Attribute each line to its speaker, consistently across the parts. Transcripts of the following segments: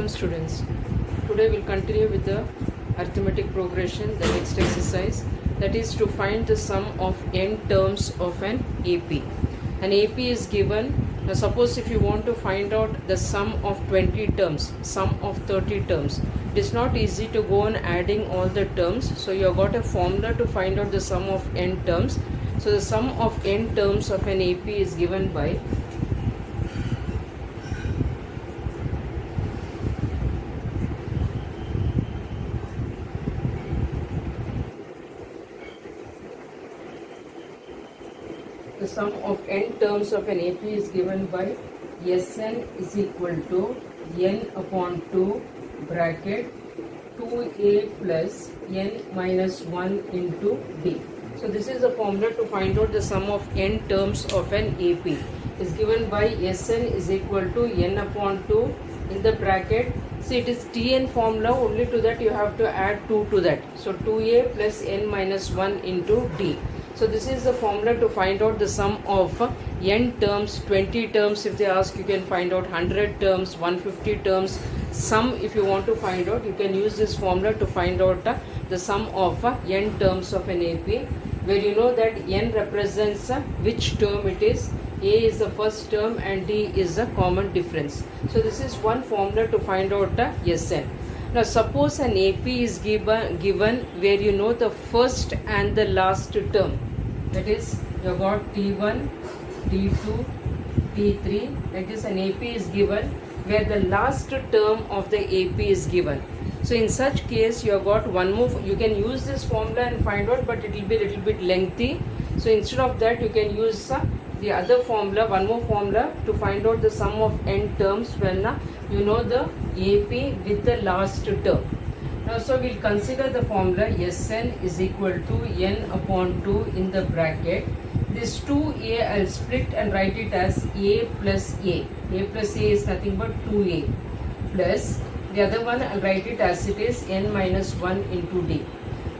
Speaker 1: Welcome students. Today we'll continue with the arithmetic progression, the next exercise, that is to find the sum of n terms of an AP. An AP is given. Now suppose if you want to find out the sum of 20 terms, sum of 30 terms, it is not easy to go on adding all the terms. So you have got a formula to find out the sum of n terms. So the sum of n terms of an AP is given by the sum of n terms of an AP is given by Sn is equal to n upon 2 bracket 2a plus n minus 1 into d. So this is the formula to find out the sum of n terms of an AP. Is given by Sn is equal to n upon 2 in the bracket. See, it is Tn formula, only to that you have to add 2 to that. So 2a plus n minus 1 into d. So this is the formula to find out the sum of n terms, 20 terms if they ask, you can find out 100 terms, 150 terms. Sum, if you want to find out, you can use this formula to find out the sum of n terms of an AP, where you know that n represents which term it is. A is the first term and D is the common difference. So this is one formula to find out Sn. Now suppose an AP is given where you know the first and the last term. That is, you have got T1, T2, T3. That is, an AP is given where the last term of the AP is given. So in such case, you have got one more. You can use this formula and find out, but it will be a little bit lengthy. So instead of that, you can use the other formula, one more formula to find out the sum of n terms when you know the AP with the last term. Now, so we'll consider the formula Sn is equal to n upon 2 in the bracket. This 2a I'll split and write it as a plus a. A plus a is nothing but 2a plus the other one I'll write it as it is n minus 1 into d.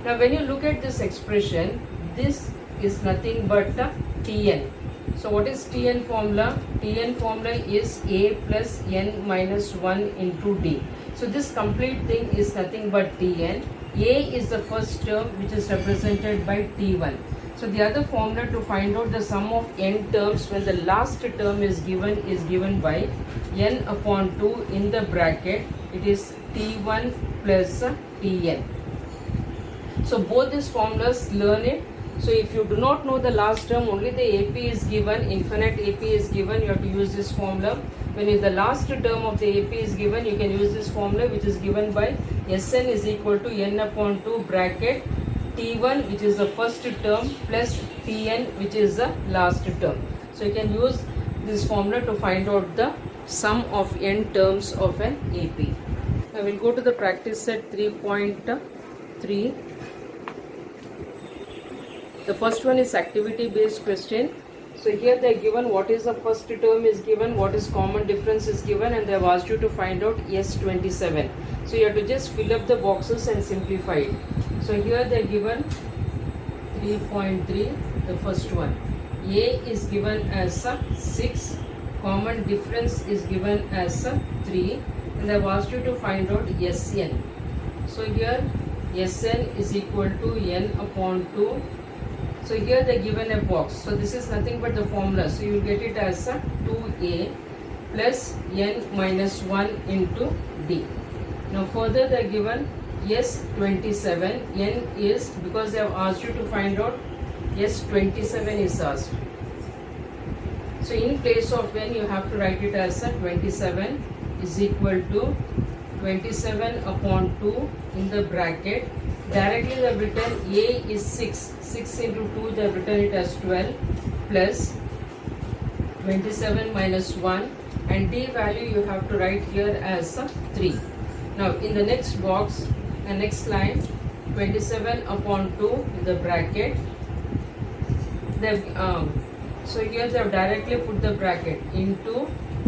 Speaker 1: Now when you look at this expression, this is nothing but Tn. So what is Tn formula? Tn formula is a plus n minus 1 into d. So this complete thing is nothing but Tn. A is the first term which is represented by T1. So the other formula to find out the sum of n terms when the last term is given by n upon 2 in the bracket. It is T1 plus Tn. So both these formulas, learn it. So if you do not know the last term, only the AP is given, infinite AP is given, you have to use this formula. When the last term of the AP is given, you can use this formula which is given by Sn is equal to n upon 2 bracket T1 which is the first term plus Tn which is the last term. So you can use this formula to find out the sum of n terms of an AP. Now we'll go to the practice set 3.3. The first one is activity based question. So here they are given what is the first term is given, what is common difference is given, and they have asked you to find out S27. So you have to just fill up the boxes and simplify it. So here they are given 3.3, the first one. A is given as 6, common difference is given as 3, and they have asked you to find out Sn. So here Sn is equal to n upon 2. So here they are given a box. So this is nothing but the formula. So you will get it as 2a plus n minus 1 into d. Now further they are given S27. N is, because they have asked you to find out, S27 is asked. So in place of n you have to write it as 27 is equal to 27 upon 2 in the bracket. Directly they have written A is 6. 6 into 2 they have written it as 12 plus 27 minus 1, and D value you have to write here as 3. Now in the next box and next line, 27 upon 2 in the bracket. So here they have directly put the bracket into,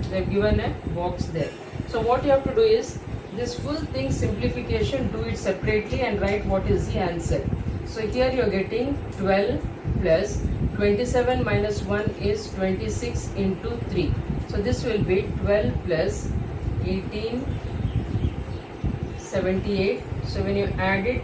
Speaker 1: they have given a box there. So what you have to do is, this full thing simplification, do it separately and write what is the answer. So here you are getting 12 plus 27 minus 1 is 26 into 3. So this will be 12 plus 18 78. So when you add it,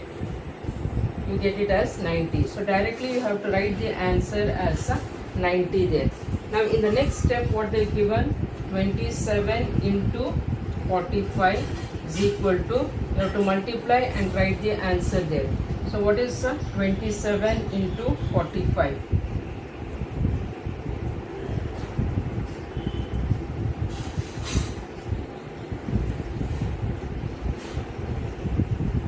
Speaker 1: you get it as 90. So directly you have to write the answer as 90 there. Now in the next step, what they have given, 27 into 45 is equal to, you have to multiply and write the answer there. So what is 27 into 45?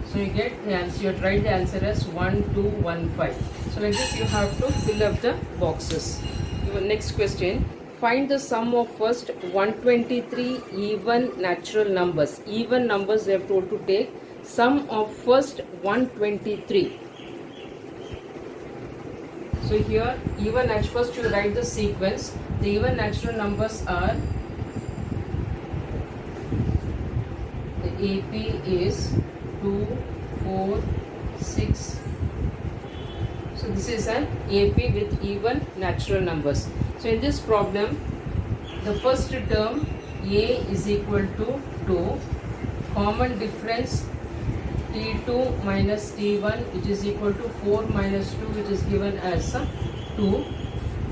Speaker 1: So you get the answer, you have to write the answer as 1215. So like this you have to fill up the boxes. Your next question, find the sum of first 123 even natural numbers. Even numbers they have told to take sum of first 123. So here even natural, first you write the sequence. The even natural numbers are, the AP is 2, 4, 6. So this is an AP with even natural numbers. So in this problem, the first term A is equal to 2, common difference T2 minus T1 which is equal to 4 minus 2 which is given as 2.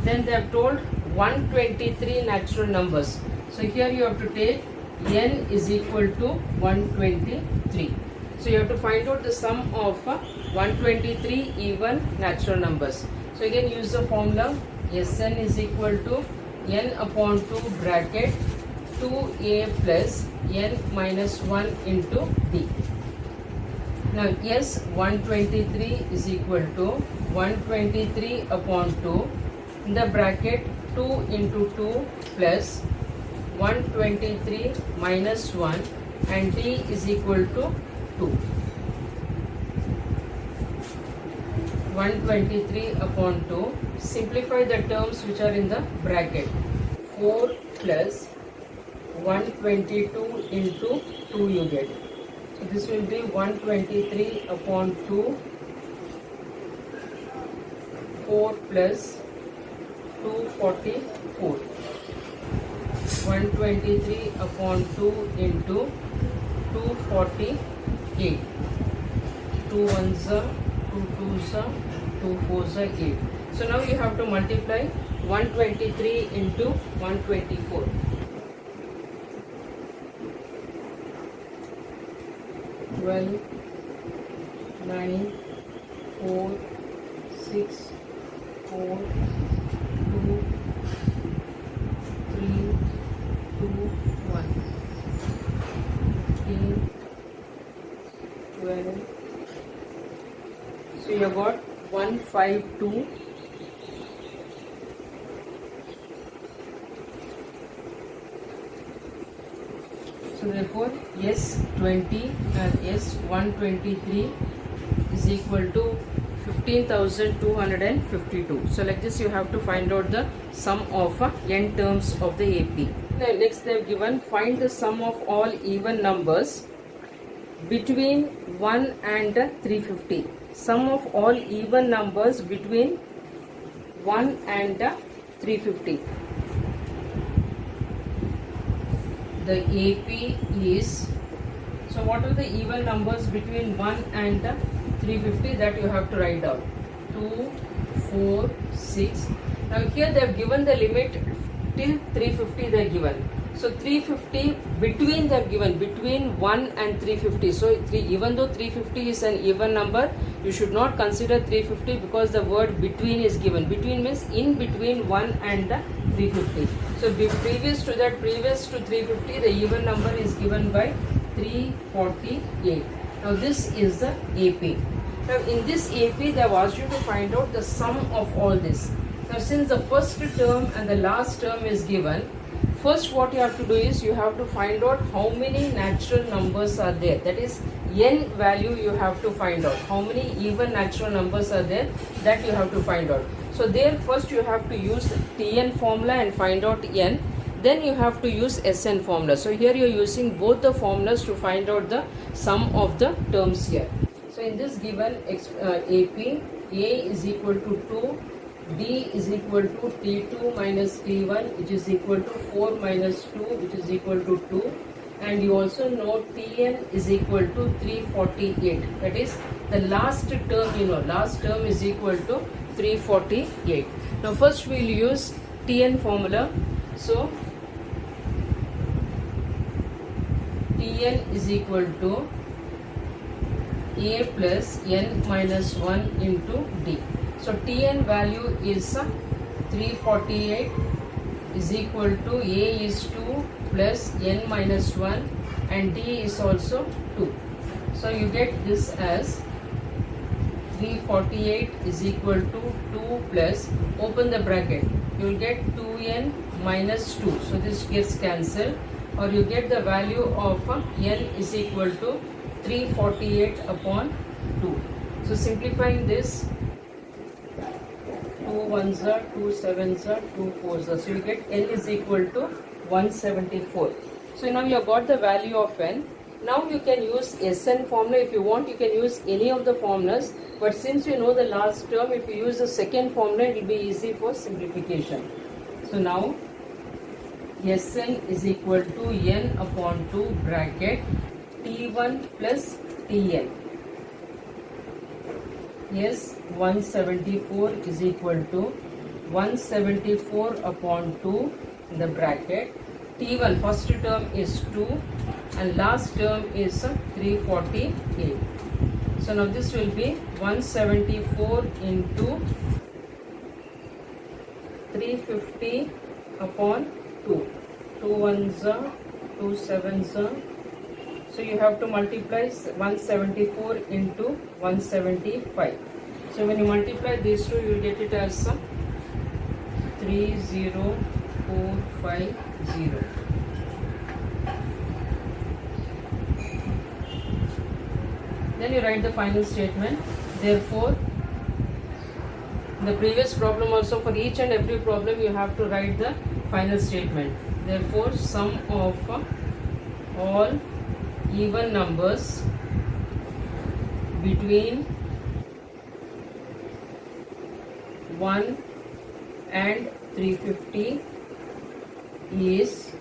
Speaker 1: Then they have told 123 natural numbers. So here you have to take n is equal to 123. So you have to find out the sum of 123 even natural numbers. So again use the formula, Sn is equal to n upon 2 bracket 2a plus n minus 1 into d. Now S 123 is equal to 123 upon 2 in the bracket 2 into 2 plus 123 minus 1 and d is equal to 2. 123 upon 2. Simplify the terms which are in the bracket. 4 plus 122 into 2 you get. So this will be 123 upon 2. 4 plus 244. 123 upon 2 into 248. 2 ones are 2 twos are 2 fours are 8. So now you have to multiply 123 into 124. 12, 9, 4, 6, 4, 2, 3, 2, 1, 15, 12. So you have got 152. So therefore S20 and S123 is equal to 15,252. So like this you have to find out the sum of n terms of the AP. Now next they have given, find the sum of all even numbers between 1 and 350. Sum of all even numbers between 1 and 350. The AP is, so what are the even numbers between 1 and 350 that you have to write down? 2, 4, 6. Now here they have given the limit till 350 they are given. So 350 between they have given, between 1 and 350. So even though 350 is an even number, you should not consider 350 because the word between is given. Between means in between 1 and 350. So previous to that, previous to 350, the even number is given by 348. Now this is the AP. Now in this AP they have asked you to find out the sum of all this. Now since the first term and the last term is given, first what you have to do is you have to find out how many natural numbers are there. That is n value you have to find out. How many even natural numbers are there, that you have to find out. So there first you have to use Tn formula and find out n. Then you have to use Sn formula. So here you are using both the formulas to find out the sum of the terms here. So in this given AP, A is equal to 2. D is equal to T2 minus T1 which is equal to 4 minus 2 which is equal to 2, and you also know Tn is equal to 348. That is the last term, last term is equal to 348. Now first we will use Tn formula. So Tn is equal to A plus n minus 1 into D. So Tn value is 348 is equal to A is 2 plus n minus 1 and D is also 2. So you get this as 348 is equal to 2 plus, open the bracket, you will get 2n minus 2. So this gets cancelled, or you get the value of n is equal to 348 upon 2. So simplifying this, 2 ones are 2 sevens are 2 fours are. So you get n is equal to 174. So now you have got the value of n. Now you can use Sn formula. If you want, you can use any of the formulas, but since you know the last term, if you use the second formula, it will be easy for simplification. So now Sn is equal to n upon 2 bracket T1 plus Tn. Yes, 174 is equal to 174 upon 2 in the bracket. T1 first term is 2 and last term is 348. So now this will be 174 into 350 upon 2. 2 ones are 2 sevens are. So you have to multiply 174 into 175. So when you multiply these two, you will get it as 30450. Then you write the final statement. Therefore, in the previous problem also, for each and every problem you have to write the final statement. Therefore, sum of all even numbers between 1 and 350 is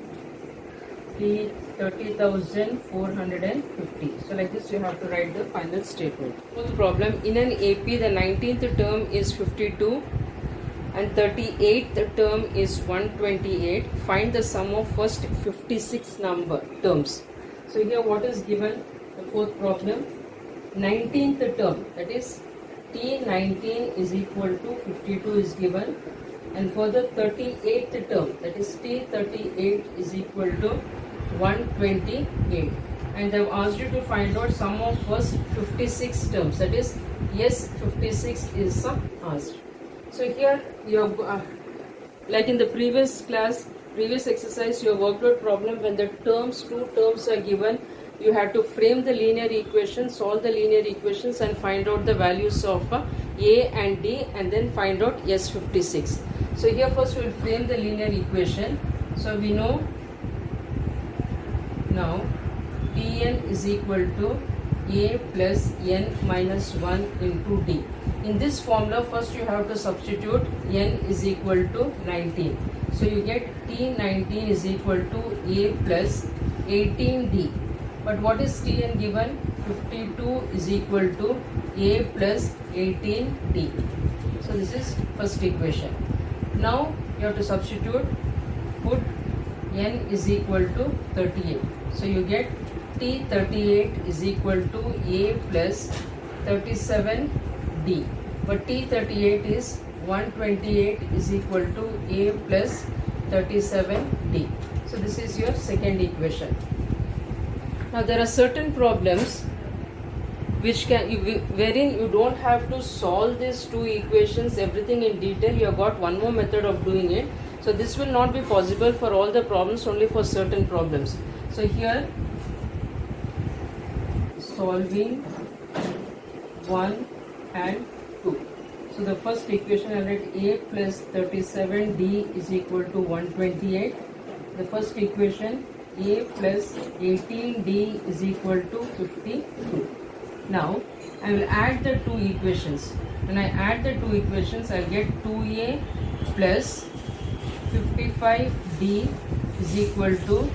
Speaker 1: 30,450. So like this you have to write the final statement. For the problem, in an AP the 19th term is 52 and 38th term is 128. Find the sum of first 56 terms. So here what is given? The fourth problem, 19th term, that is T19 is equal to 52 is given, and for the 38th term, that is T38 is equal to 128, and they have asked you to find out sum of first 56 terms, that is yes, 56 is asked. So here you have like in the previous class, previous exercise, you have worked out problem when the two terms are given. You have to frame the linear equations, solve the linear equations and find out the values of A and D and then find out S56. So here first we will frame the linear equation. So we know now Tn is equal to A plus n minus 1 into D. In this formula first you have to substitute n is equal to 19. So you get T19 is equal to A plus 18D. But what is Tn given? 52 is equal to A plus 18D. So this is first equation. Now you have to substitute, put n is equal to 38. So you get T38 is equal to A plus 37D. But T38 is 128 is equal to A plus 37D. So this is your second equation. Now there are certain problems which wherein you don't have to solve these two equations everything in detail. You have got one more method of doing it. So this will not be possible for all the problems, only for certain problems. So here solving 1 and 2. So the first equation I write A plus 37D is equal to 128. The first equation A plus 18D is equal to 52. Now I will add the two equations. When I add the two equations, I will get 2A plus 55D is equal to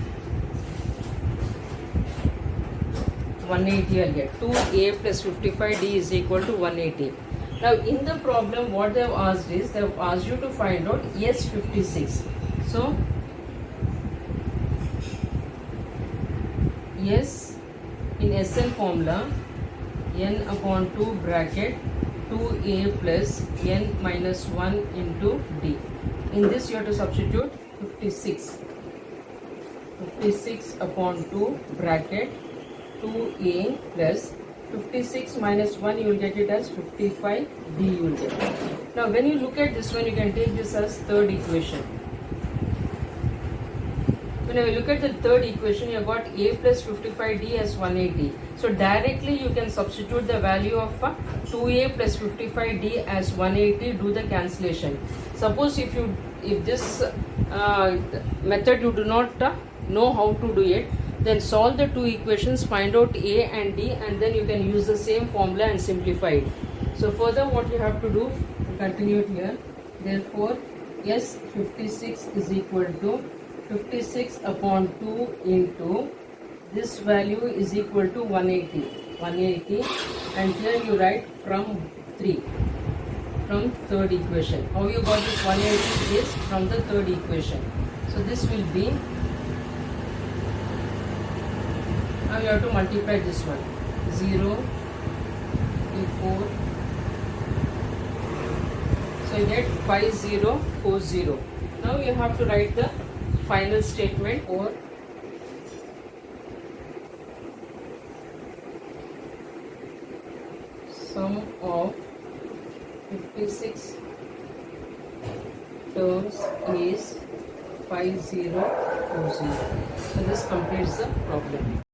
Speaker 1: 180 I'll get. 2a plus 55d is equal to 180. Now in the problem what they have asked is, they have asked you to find out S56. So S in SN formula, n upon 2 bracket 2a plus n minus 1 into d. In this you have to substitute 56. 56 upon 2 bracket 2a plus 56 minus 1 you will get it as 55d you will get. Now when you look at this one, you can take this as third equation. When you look at the third equation, you have got a plus 55d as 180. So directly you can substitute the value of 2a plus 55d as 180, do the cancellation. Suppose if this method you do not know how to do it, then solve the two equations, find out a and d, and then you can use the same formula and simplify it. So further what you have to do, continue it here. Therefore S56 is equal to 56 upon 2 into this value is equal to 180, and here you write from third equation. How you got this 180 is from the third equation. So this will be, now you have to multiply this one, 0 4. So you get 5040. Now you have to write the final statement for sum of 56 terms is 5040. So this completes the problem.